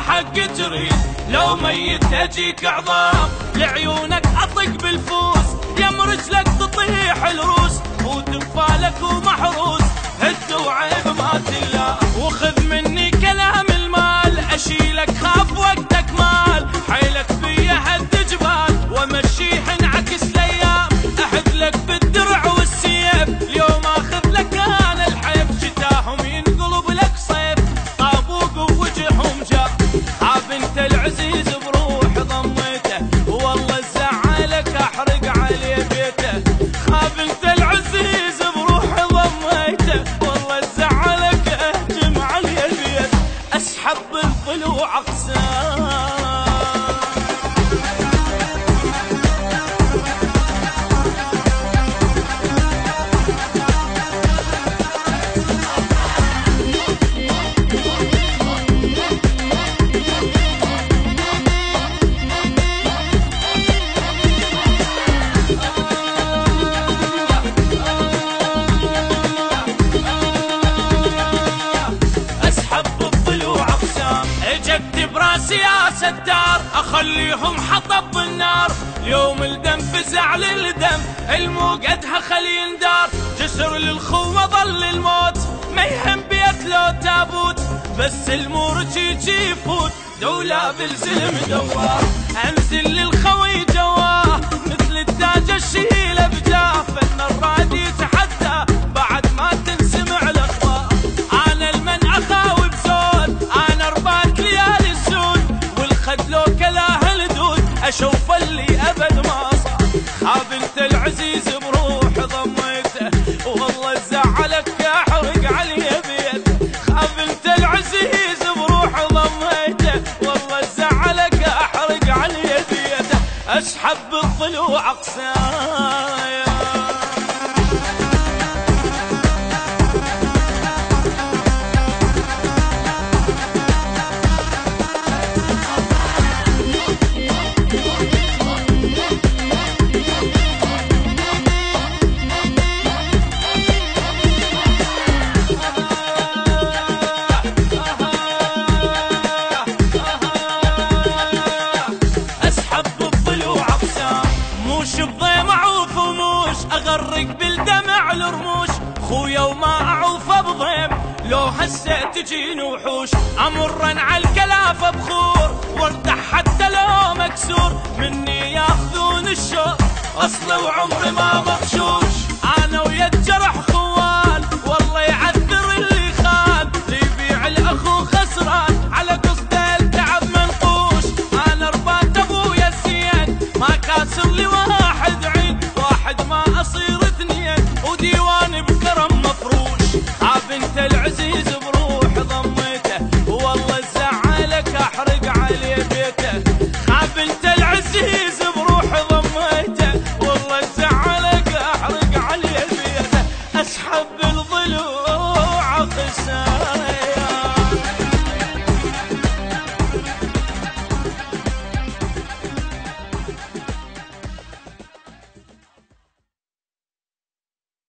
حق تريد لو ميت اجيك عظام لعيونك اطق بالفوس يم رجلك تطيح الروس وتنفالك ومحروس هد وعيب ما تلا وخذ مني كلام المال اشيلك خاف وقتك مال حيلك فيا هد جبال وامشيه انعكس الايام احد لك بالدرع والسيف اليوم اخذ لك انا الحيف شتاهم ينقلب لك صيف طابوق ووجههم جاء عاب انت العزيز بروح ضميته والله زعلك احرق عليه بيته خاب انت العزيز بروح ضميته والله زعلك اهجم عليه بيته اسحب بالضلوع اقسام سياسة الدار اخليهم حطب بالنار يوم الدم فزع للدم الموقدها خلي يندار جسر للخوة ظل الموت ما يهم بيت لو تابوت بس المورج يجي يفوت دولة بالزلم دوار انزل للخوي جواه مثل التاج الشيله بجاه فن الراد يتحدى بعد ما تنسمع الاخبار انا المن اخاوي بزود انا ارباك ليالي لو كلاه الدود اشوف اللي ابد ما صار خاب انت العزيز بروح ضميته والله زعلك احرق عليه بيته خاب انت العزيز بروح ضميته والله زعلك احرق عليه بيته اسحب بالضلوع اقسايا اغرق بالدمع الرموش خويا وما اعوف بضيم لو هسه تجيني وحوش امرن على الكلافه بخور وارتاح حتى لو مكسور مني ياخذون الشوق اصل وعمري ما